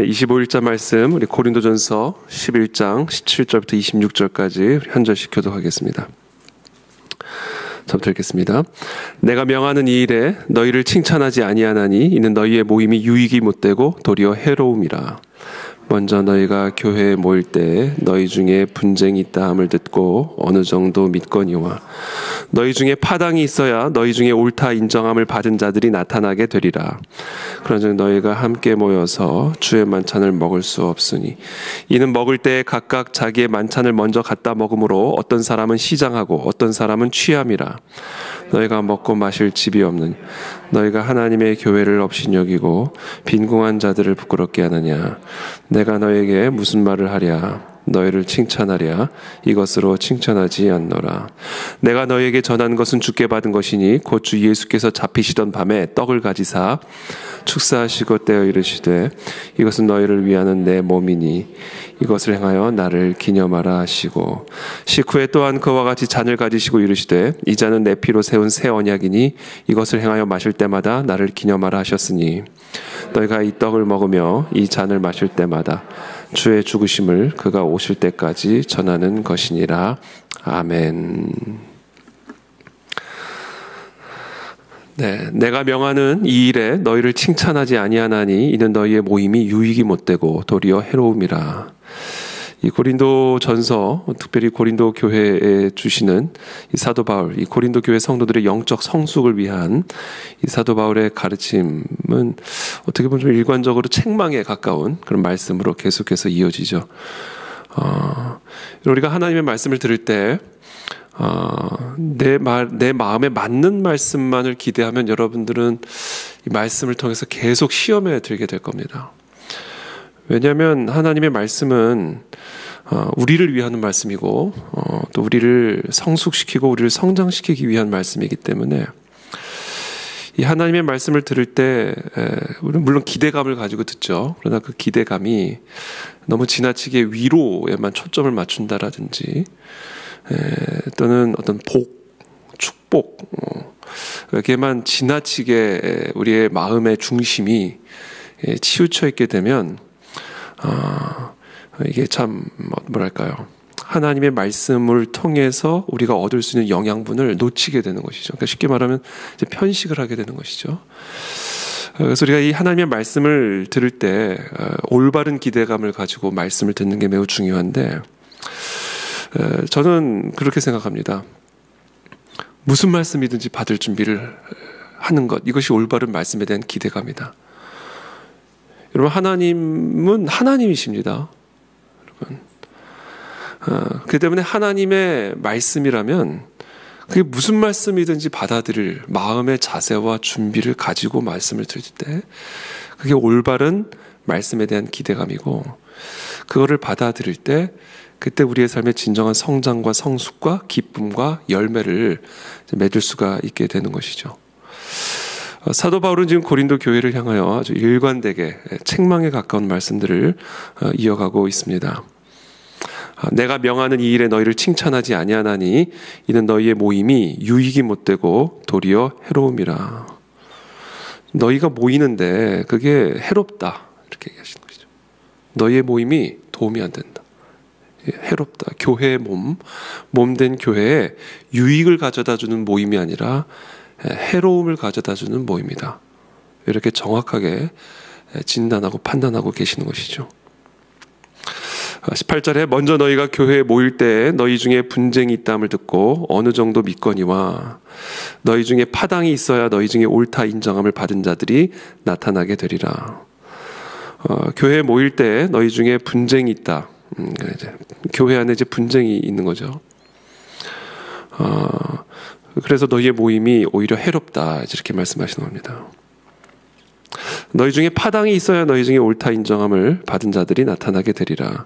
네, 25일자 말씀 우리 고린도전서 11장 17절부터 26절까지 한 절씩 교독하겠습니다. 저부터 읽겠습니다. 내가 명하는 이 일에 너희를 칭찬하지 아니하나니 이는 너희의 모임이 유익이 못되고 도리어 해로움이라. 먼저 너희가 교회에 모일 때 너희 중에 분쟁이 있다 함을 듣고 어느 정도 믿거니와 너희 중에 파당이 있어야 너희 중에 옳다 인정함을 받은 자들이 나타나게 되리라. 그런즉 너희가 함께 모여서 주의 만찬을 먹을 수 없으니 이는 먹을 때 각각 자기의 만찬을 먼저 갖다 먹으므로 어떤 사람은 시장하고 어떤 사람은 취함이라. 너희가 먹고 마실 집이 없느니 너희가 하나님의 교회를 업신여기고 빈궁한 자들을 부끄럽게 하느냐. 내가 너에게 무슨 말을 하랴. 너희를 칭찬하랴. 이것으로 칭찬하지 않노라. 내가 너희에게 전한 것은 주께 받은 것이니 곧 주 예수께서 잡히시던 밤에 떡을 가지사 축사하시고 떼어 이르시되 이것은 너희를 위하는 내 몸이니 이것을 행하여 나를 기념하라 하시고 식후에 또한 그와 같이 잔을 가지시고 이르시되 이 잔은 내 피로 세운 새 언약이니 이것을 행하여 마실 때마다 나를 기념하라 하셨으니 너희가 이 떡을 먹으며 이 잔을 마실 때마다 주의 죽으심을 그가 오실 때까지 전하는 것이니라. 아멘. 네, 내가 명하는 이 일에 너희를 칭찬하지 아니하나니 이는 너희의 모임이 유익이 못되고 도리어 해로움이라. 이 고린도 전서, 특별히 고린도 교회에 주시는 이 사도 바울, 이 고린도 교회 성도들의 영적 성숙을 위한 이 사도 바울의 가르침은 어떻게 보면 좀 일관적으로 책망에 가까운 그런 말씀으로 계속해서 이어지죠. 우리가 하나님의 말씀을 들을 때 내 마음에 맞는 말씀만을 기대하면 여러분들은 이 말씀을 통해서 계속 시험에 들게 될 겁니다. 왜냐하면 하나님의 말씀은 우리를 위한 말씀이고 또 우리를 성숙시키고 우리를 성장시키기 위한 말씀이기 때문에 이 하나님의 말씀을 들을 때 우리는 물론 기대감을 가지고 듣죠. 그러나 그 기대감이 너무 지나치게 위로에만 초점을 맞춘다라든지 또는 어떤 복, 축복 여기에만 지나치게 우리의 마음의 중심이 치우쳐 있게 되면 이게 참 뭐랄까요, 하나님의 말씀을 통해서 우리가 얻을 수 있는 영양분을 놓치게 되는 것이죠. 그러니까 쉽게 말하면 이제 편식을 하게 되는 것이죠. 그래서 우리가 이 하나님의 말씀을 들을 때 올바른 기대감을 가지고 말씀을 듣는 게 매우 중요한데 저는 그렇게 생각합니다. 무슨 말씀이든지 받을 준비를 하는 것, 이것이 올바른 말씀에 대한 기대감이다. 여러분, 하나님은 하나님이십니다. 여러분, 그렇기 때문에 하나님의 말씀이라면 그게 무슨 말씀이든지 받아들일 마음의 자세와 준비를 가지고 말씀을 들을 때 그게 올바른 말씀에 대한 기대감이고, 그거를 받아들일 때 그때 우리의 삶의 진정한 성장과 성숙과 기쁨과 열매를 맺을 수가 있게 되는 것이죠. 사도 바울은 지금 고린도 교회를 향하여 아주 일관되게 책망에 가까운 말씀들을 이어가고 있습니다. 내가 명하는 이 일에 너희를 칭찬하지 아니하나니 이는 너희의 모임이 유익이 못되고 도리어 해로움이라. 너희가 모이는데 그게 해롭다, 이렇게 얘기하시는 것이죠. 너희의 모임이 도움이 안 된다, 해롭다. 교회의 몸된 교회에 유익을 가져다주는 모임이 아니라 해로움을 가져다주는 모임이다. 이렇게 정확하게 진단하고 판단하고 계시는 것이죠. 18절에 먼저 너희가 교회에 모일 때 너희 중에 분쟁이 있다함을 듣고 어느 정도 믿거니와 너희 중에 파당이 있어야 너희 중에 옳다 인정함을 받은 자들이 나타나게 되리라. 교회에 모일 때 너희 중에 분쟁이 있다. 교회 안에 이제 분쟁이 있는 거죠. 그래서 너희의 모임이 오히려 해롭다, 이렇게 말씀하시는 겁니다. 너희 중에 파당이 있어야 너희 중에 옳다 인정함을 받은 자들이 나타나게 되리라.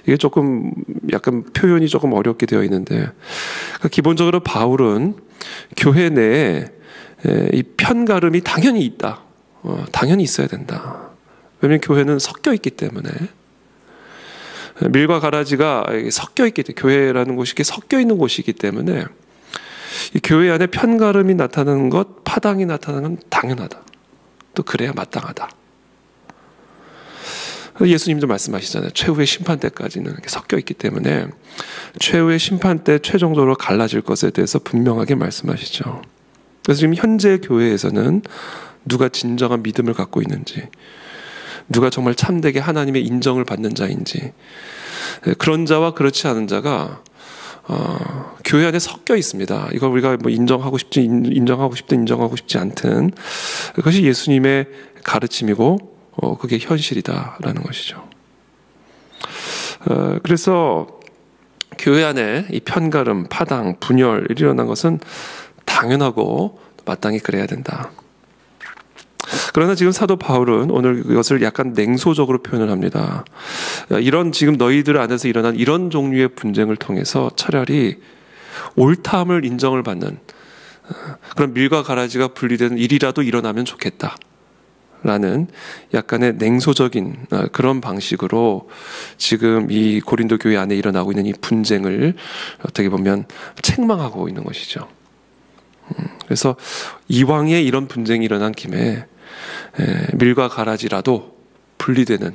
이게 조금 약간 표현이 조금 어렵게 되어 있는데, 그러니까 기본적으로 바울은 교회 내에 이 편가름이 당연히 있다. 당연히 있어야 된다. 왜냐하면 교회는 섞여 있기 때문에, 밀과 가라지가 섞여 있기 때문에, 교회라는 곳이 이렇게 섞여 있는 곳이기 때문에 이 교회 안에 편가름이 나타나는 것, 파당이 나타나는 건 당연하다. 또 그래야 마땅하다. 예수님도 말씀하시잖아요. 최후의 심판 때까지는 이렇게 섞여 있기 때문에 최후의 심판 때 최종적으로 갈라질 것에 대해서 분명하게 말씀하시죠. 그래서 지금 현재 교회에서는 누가 진정한 믿음을 갖고 있는지, 누가 정말 참되게 하나님의 인정을 받는 자인지, 그런 자와 그렇지 않은 자가 교회 안에 섞여 있습니다. 이걸 우리가 뭐 인정하고 싶지 않든 그것이 예수님의 가르침이고 그게 현실이다라는 것이죠. 그래서 교회 안에 이 편가름, 파당, 분열이 일어난 것은 당연하고 마땅히 그래야 된다. 그러나 지금 사도 바울은 오늘 이것을 약간 냉소적으로 표현을 합니다. 이런 지금 너희들 안에서 일어난 이런 종류의 분쟁을 통해서 차라리 옳다함을 인정을 받는 그런 밀과 가라지가 분리되는 일이라도 일어나면 좋겠다 라는 약간의 냉소적인 그런 방식으로 지금 이 고린도 교회 안에 일어나고 있는 이 분쟁을 어떻게 보면 책망하고 있는 것이죠. 그래서 이왕에 이런 분쟁이 일어난 김에 밀과 가라지라도 분리되는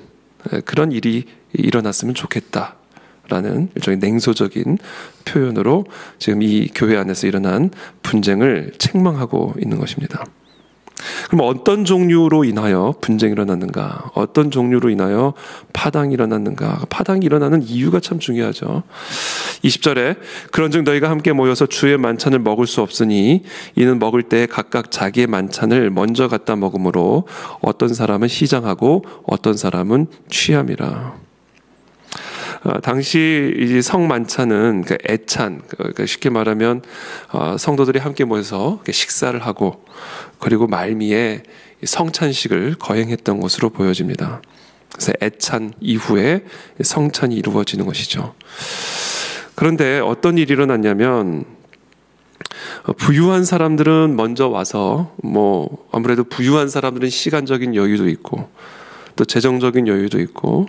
그런 일이 일어났으면 좋겠다라는 일종의 냉소적인 표현으로 지금 이 교회 안에서 일어난 분쟁을 책망하고 있는 것입니다. 그럼 어떤 종류로 인하여 분쟁이 일어났는가? 어떤 종류로 인하여 파당이 일어났는가? 파당이 일어나는 이유가 참 중요하죠. 20절에 그런즉 너희가 함께 모여서 주의 만찬을 먹을 수 없으니 이는 먹을 때 각각 자기의 만찬을 먼저 갖다 먹으므로 어떤 사람은 시장하고 어떤 사람은 취함이라. 당시 이 성만찬은 애찬, 쉽게 말하면 성도들이 함께 모여서 식사를 하고 그리고 말미에 성찬식을 거행했던 것으로 보여집니다. 그래서 애찬 이후에 성찬이 이루어지는 것이죠. 그런데 어떤 일이 일어났냐면 부유한 사람들은 먼저 와서 아무래도 부유한 사람들은 시간적인 여유도 있고 또 재정적인 여유도 있고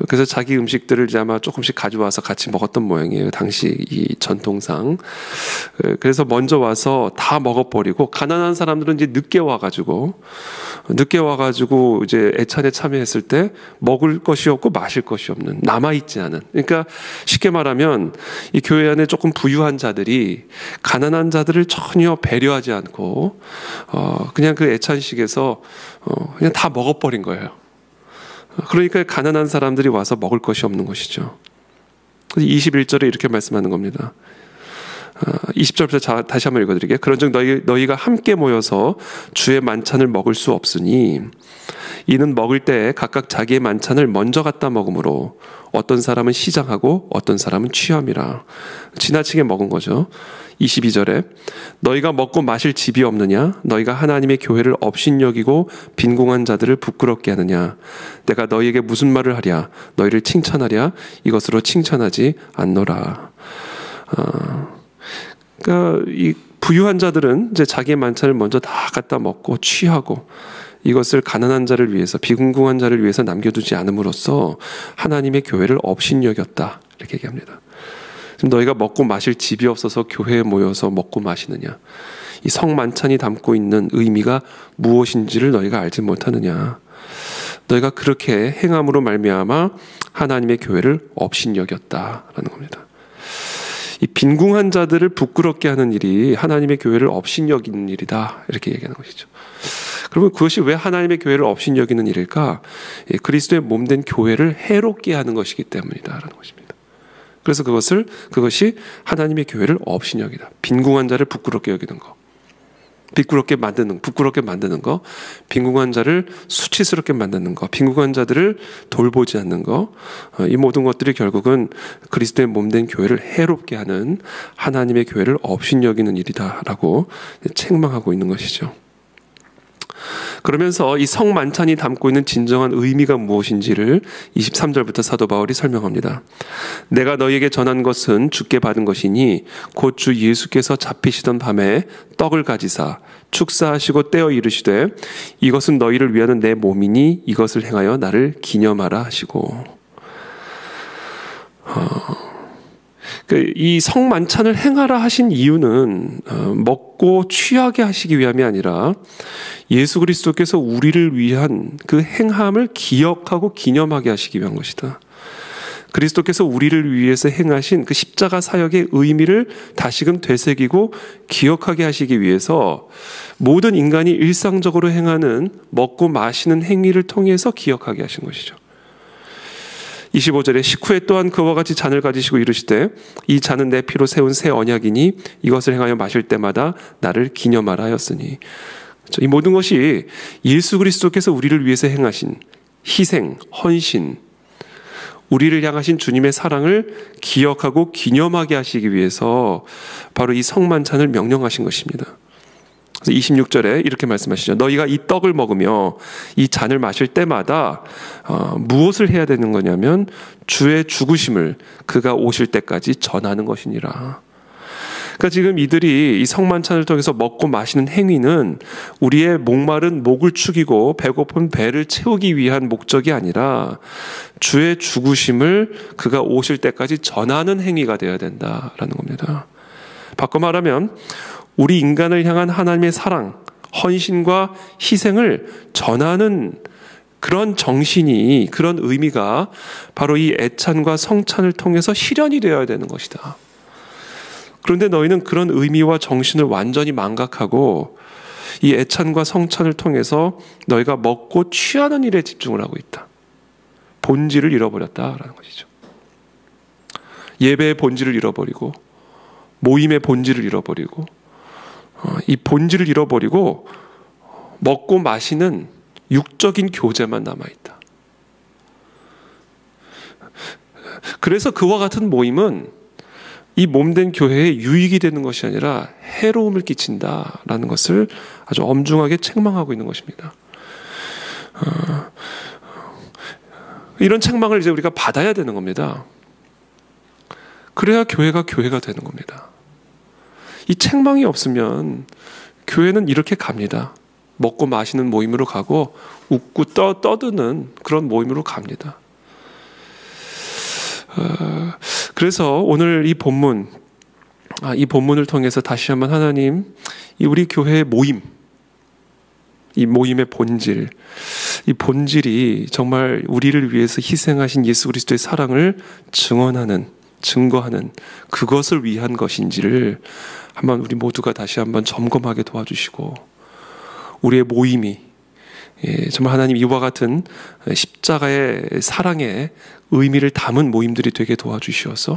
그래서 자기 음식들을 이제 아마 조금씩 가져와서 같이 먹었던 모양이에요. 당시 이 전통상. 그래서 먼저 와서 다 먹어버리고 가난한 사람들은 이제 늦게 와가지고 이제 애찬에 참여했을 때 먹을 것이 없고 마실 것이 없는 남아있지 않은. 그러니까 쉽게 말하면 이 교회 안에 조금 부유한 자들이 가난한 자들을 전혀 배려하지 않고 그냥 그 애찬식에서 그냥 다 먹어버린 거예요. 그러니까 가난한 사람들이 와서 먹을 것이 없는 것이죠. 21절에 이렇게 말씀하는 겁니다. 20절부터 다시 한번 읽어드릴게요. 그런즉 너희가 함께 모여서 주의 만찬을 먹을 수 없으니 이는 먹을 때 각각 자기의 만찬을 먼저 갖다 먹으므로 어떤 사람은 시장하고 어떤 사람은 취함이라. 지나치게 먹은 거죠. 22절에 너희가 먹고 마실 집이 없느냐? 너희가 하나님의 교회를 업신여기고 빈궁한 자들을 부끄럽게 하느냐? 내가 너희에게 무슨 말을 하랴? 너희를 칭찬하랴? 이것으로 칭찬하지 않노라. 그러니까 이 부유한 자들은 이제 자기의 만찬을 먼저 다 갖다 먹고 취하고 이것을 가난한 자를 위해서 비궁궁한 자를 위해서 남겨두지 않음으로써 하나님의 교회를 업신여겼다 이렇게 얘기합니다. 지금 너희가 먹고 마실 집이 없어서 교회에 모여서 먹고 마시느냐? 이 성만찬이 담고 있는 의미가 무엇인지를 너희가 알지 못하느냐? 너희가 그렇게 행함으로 말미암아 하나님의 교회를 업신여겼다라는 겁니다. 이 빈궁한 자들을 부끄럽게 하는 일이 하나님의 교회를 업신여기는 일이다 이렇게 얘기하는 것이죠. 그러면 그것이 왜 하나님의 교회를 업신여기는 일일까? 그리스도의 몸된 교회를 해롭게 하는 것이기 때문이다라는 것입니다. 그래서 그것이 하나님의 교회를 업신여기다. 빈궁한 자를 부끄럽게 여기는 거, 부끄럽게 만드는 거, 빈궁한 자를 수치스럽게 만드는 거, 빈궁한 자들을 돌보지 않는 거, 이 모든 것들이 결국은 그리스도의 몸된 교회를 해롭게 하는 하나님의 교회를 업신여기는 일이다라고 책망하고 있는 것이죠. 그러면서 이 성만찬이 담고 있는 진정한 의미가 무엇인지를 23절부터 사도 바울이 설명합니다. 내가 너희에게 전한 것은 주께 받은 것이니 곧 주 예수께서 잡히시던 밤에 떡을 가지사 축사하시고 떼어 이르시되 이것은 너희를 위하는 내 몸이니 이것을 행하여 나를 기념하라 하시고 이 성만찬을 행하라 하신 이유는 먹고 취하게 하시기 위함이 아니라 예수 그리스도께서 우리를 위한 그 행함을 기억하고 기념하게 하시기 위한 것이다. 그리스도께서 우리를 위해서 행하신 그 십자가 사역의 의미를 다시금 되새기고 기억하게 하시기 위해서 모든 인간이 일상적으로 행하는 먹고 마시는 행위를 통해서 기억하게 하신 것이죠. 25절에 식후에 또한 그와 같이 잔을 가지시고 이르시되 이 잔은 내 피로 세운 새 언약이니 이것을 행하여 마실 때마다 나를 기념하라 하였으니, 이 모든 것이 예수 그리스도께서 우리를 위해서 행하신 희생, 헌신, 우리를 향하신 주님의 사랑을 기억하고 기념하게 하시기 위해서 바로 이 성만찬을 명령하신 것입니다. 그래서 26절에 이렇게 말씀하시죠. 너희가 이 떡을 먹으며 이 잔을 마실 때마다 무엇을 해야 되는 거냐면 주의 죽으심을 그가 오실 때까지 전하는 것이니라. 그러니까 지금 이들이 이 성만찬을 통해서 먹고 마시는 행위는 우리의 목마른 목을 축이고 배고픈 배를 채우기 위한 목적이 아니라 주의 죽으심을 그가 오실 때까지 전하는 행위가 되어야 된다라는 겁니다. 바꿔 말하면 우리 인간을 향한 하나님의 사랑, 헌신과 희생을 전하는 그런 정신이, 그런 의미가 바로 이 애찬과 성찬을 통해서 실현이 되어야 되는 것이다. 그런데 너희는 그런 의미와 정신을 완전히 망각하고 이 애찬과 성찬을 통해서 너희가 먹고 취하는 일에 집중을 하고 있다. 본질을 잃어버렸다라는 것이죠. 예배의 본질을 잃어버리고 모임의 본질을 잃어버리고 이 본질을 잃어버리고 먹고 마시는 육적인 교제만 남아있다. 그래서 그와 같은 모임은 이 몸된 교회에 유익이 되는 것이 아니라 해로움을 끼친다라는 것을 아주 엄중하게 책망하고 있는 것입니다. 이런 책망을 이제 우리가 받아야 되는 겁니다. 그래야 교회가 되는 겁니다. 이 책망이 없으면 교회는 이렇게 갑니다. 먹고 마시는 모임으로 가고 웃고 떠드는 그런 모임으로 갑니다. 그래서 오늘 이 본문을 통해서 다시 한번 하나님, 이 우리 교회의 모임, 이 모임의 본질, 이 본질이 정말 우리를 위해서 희생하신 예수 그리스도의 사랑을 증거하는 그것을 위한 것인지를 한번 우리 모두가 다시 한번 점검하게 도와주시고, 우리의 모임이 정말 하나님 이와 같은 십자가의 사랑의 의미를 담은 모임들이 되게 도와주시어서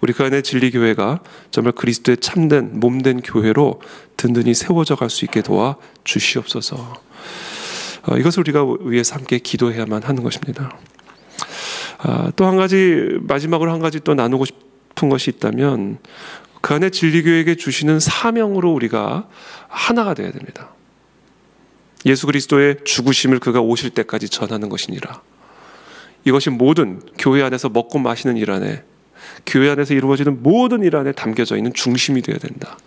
우리 그 안에 진리교회가 정말 그리스도의 참된 몸된 교회로 든든히 세워져 갈 수 있게 도와주시옵소서. 이것을 우리가 위해서 함께 기도해야만 하는 것입니다. 또 한 가지, 마지막으로 한 가지 또 나누고 싶은 것이 있다면 그 안에 진리교회에게 주시는 사명으로 우리가 하나가 되어야 됩니다. 예수 그리스도의 죽으심을 그가 오실 때까지 전하는 것이니라. 이것이 모든 교회 안에서 먹고 마시는 일 안에, 교회 안에서 이루어지는 모든 일 안에 담겨져 있는 중심이 되어야 된다.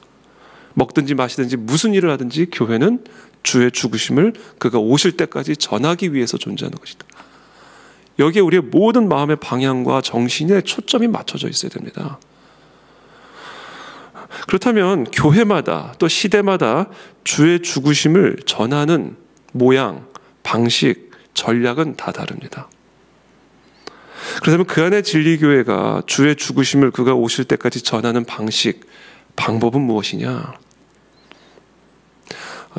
먹든지 마시든지 무슨 일을 하든지 교회는 주의 죽으심을 그가 오실 때까지 전하기 위해서 존재하는 것이다. 여기에 우리의 모든 마음의 방향과 정신의 초점이 맞춰져 있어야 됩니다. 그렇다면 교회마다 또 시대마다 주의 죽으심을 전하는 모양, 방식, 전략은 다 다릅니다. 그렇다면 그 안에 진리교회가 주의 죽으심을 그가 오실 때까지 전하는 방식, 방법은 무엇이냐?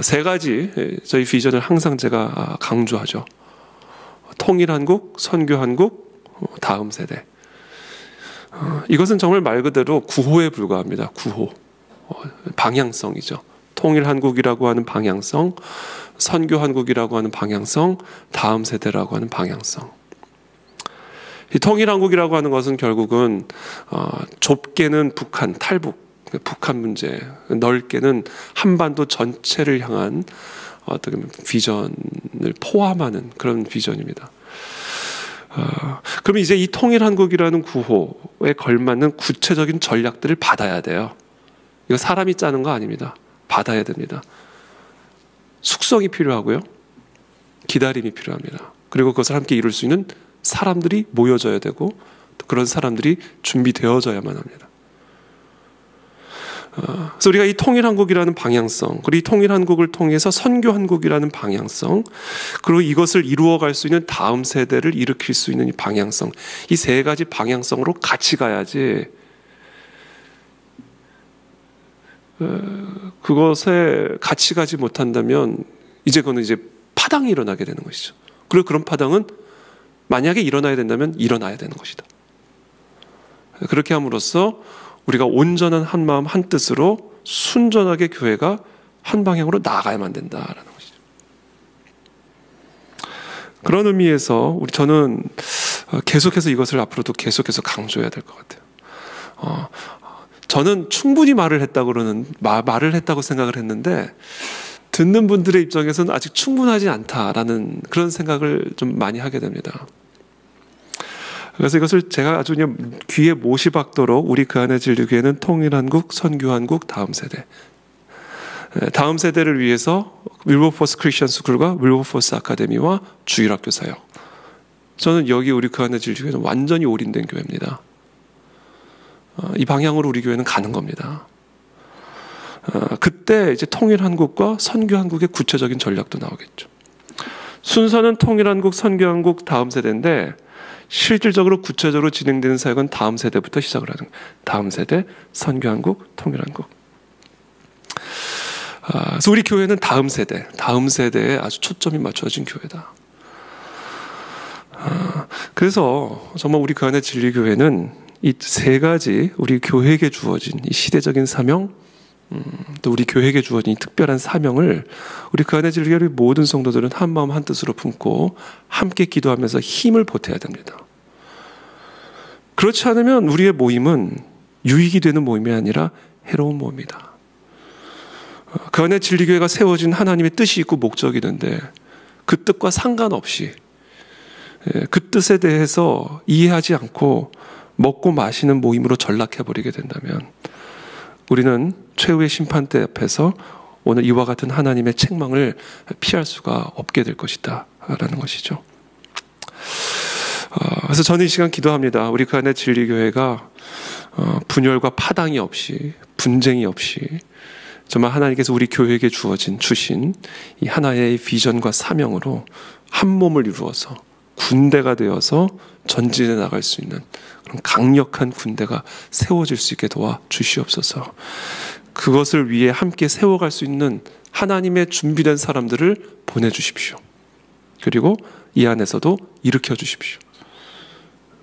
세 가지 저희 비전을 항상 제가 강조하죠. 통일한국, 선교한국, 다음 세대. 이것은 정말 말 그대로 구호에 불과합니다. 구호. 방향성이죠. 통일한국이라고 하는 방향성, 선교한국이라고 하는 방향성, 다음 세대라고 하는 방향성. 이 통일한국이라고 하는 것은 결국은 좁게는 북한, 탈북, 북한 문제, 넓게는 한반도 전체를 향한 어떻게 보면 비전을 포함하는 그런 비전입니다. 그럼 이제 이 통일한국이라는 구호에 걸맞는 구체적인 전략들을 받아야 돼요. 이거 사람이 짜는 거 아닙니다. 받아야 됩니다. 숙성이 필요하고요. 기다림이 필요합니다. 그리고 그것을 함께 이룰 수 있는 사람들이 모여져야 되고 또 그런 사람들이 준비되어져야만 합니다. 그래서 우리가 이 통일한국이라는 방향성, 그리고 이 통일한국을 통해서 선교한국이라는 방향성, 그리고 이것을 이루어갈 수 있는 다음 세대를 일으킬 수 있는 이 방향성, 이 세 가지 방향성으로 같이 가야지 그것에 같이 가지 못한다면 이제 그거는 이제 파당이 일어나게 되는 것이죠. 그리고 그런 파당은 만약에 일어나야 된다면 일어나야 되는 것이다. 그렇게 함으로써 우리가 온전한 한 마음 한 뜻으로 순전하게 교회가 한 방향으로 나아가야만 된다라는 것이죠. 그런 의미에서 저는 계속해서 이것을 앞으로도 계속해서 강조해야 될 것 같아요. 저는 충분히 말을 했다고 생각을 했는데 듣는 분들의 입장에서는 아직 충분하지 않다라는 그런 생각을 좀 많이 하게 됩니다. 그래서 이것을 제가 아주 그냥 귀에 못이 박도록 우리 그 안에 진리교회는 통일한국, 선교한국, 다음 세대를 위해서 윌버포스 크리스천 스쿨과 윌버포스 아카데미와 주일학교 사역. 저는 여기 우리 그 안에 진리교회는 완전히 올인된 교회입니다. 이 방향으로 우리 교회는 가는 겁니다. 그때 이제 통일한국과 선교한국의 구체적인 전략도 나오겠죠. 순서는 통일한국, 선교한국, 다음 세대인데 실질적으로 구체적으로 진행되는 사역은 다음 세대부터 시작을 하는 거예요. 다음 세대, 선교한국, 통일한국. 그래서 우리 교회는 다음 세대에 아주 초점이 맞춰진 교회다. 그래서 정말 우리 그 안에 진리교회는 이 세 가지 우리 교회에게 주어진 이 시대적인 사명, 또 우리 교회에게 주어진 이 특별한 사명을 우리 그 안에 진리교회 모든 성도들은 한 마음 한 뜻으로 품고 함께 기도하면서 힘을 보태야 됩니다. 그렇지 않으면 우리의 모임은 유익이 되는 모임이 아니라 해로운 모임이다. 그 안에 진리교회가 세워진 하나님의 뜻이 있고 목적이 있는데 그 뜻과 상관없이 그 뜻에 대해서 이해하지 않고 먹고 마시는 모임으로 전락해버리게 된다면 우리는 최후의 심판대 앞에서 오늘 이와 같은 하나님의 책망을 피할 수가 없게 될 것이다 라는 것이죠. 그래서 저는 이 시간 기도합니다. 우리 그 안에 진리교회가 분열과 파당이 없이, 분쟁이 없이 정말 하나님께서 우리 교회에게 주신 이 하나의 비전과 사명으로 한 몸을 이루어서 군대가 되어서 전진해 나갈 수 있는 그런 강력한 군대가 세워질 수 있게 도와 주시옵소서. 그것을 위해 함께 세워갈 수 있는 하나님의 준비된 사람들을 보내주십시오. 그리고 이 안에서도 일으켜 주십시오.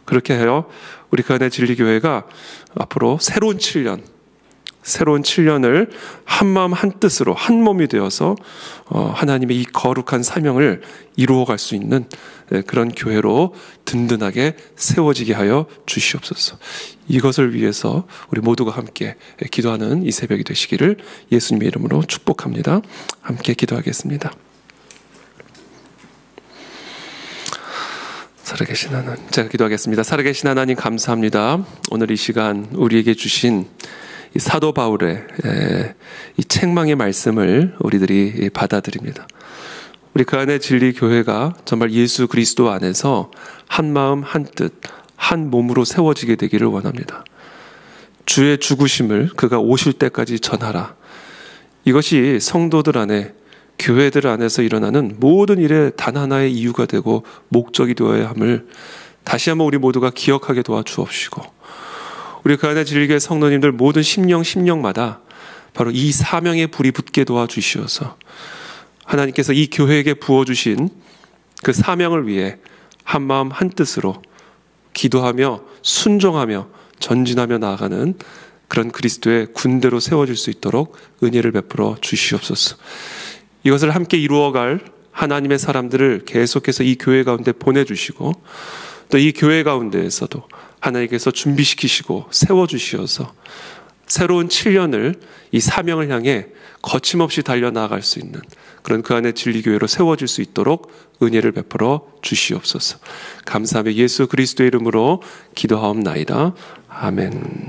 그렇게 하여 우리 그 안에 진리교회가 앞으로 새로운 7년을 한 마음 한 뜻으로 한 몸이 되어서 하나님의 이 거룩한 사명을 이루어갈 수 있는 그런 교회로 든든하게 세워지게 하여 주시옵소서. 이것을 위해서 우리 모두가 함께 기도하는 이 새벽이 되시기를 예수님의 이름으로 축복합니다. 함께 기도하겠습니다. 살아계신 하나님, 제가 기도하겠습니다. 살아계신 하나님 감사합니다. 오늘 이 시간 우리에게 주신 이 사도 바울의 이 책망의 말씀을 우리들이 받아들입니다. 우리 그 안에 진리 교회가 정말 예수 그리스도 안에서 한 마음 한 뜻, 한 몸으로 세워지게 되기를 원합니다. 주의 죽으심을 그가 오실 때까지 전하라. 이것이 성도들 안에, 교회들 안에서 일어나는 모든 일에 단 하나의 이유가 되고 목적이 되어야 함을 다시 한번 우리 모두가 기억하게 도와주옵시고, 우리 그 안에 진리교회 성도님들 모든 심령마다 바로 이 사명의 불이 붙게 도와주시어서 하나님께서 이 교회에게 부어주신 그 사명을 위해 한 마음 한 뜻으로 기도하며 순종하며 전진하며 나아가는 그런 그리스도의 군대로 세워질 수 있도록 은혜를 베풀어 주시옵소서. 이것을 함께 이루어갈 하나님의 사람들을 계속해서 이 교회 가운데 보내주시고 또 이 교회 가운데에서도 하나님께서 준비시키시고 세워주시어서 새로운 7년을 이 사명을 향해 거침없이 달려나갈 수 있는 그런 그 안에 진리교회로 세워질 수 있도록 은혜를 베풀어 주시옵소서. 감사하며 예수 그리스도의 이름으로 기도하옵나이다. 아멘.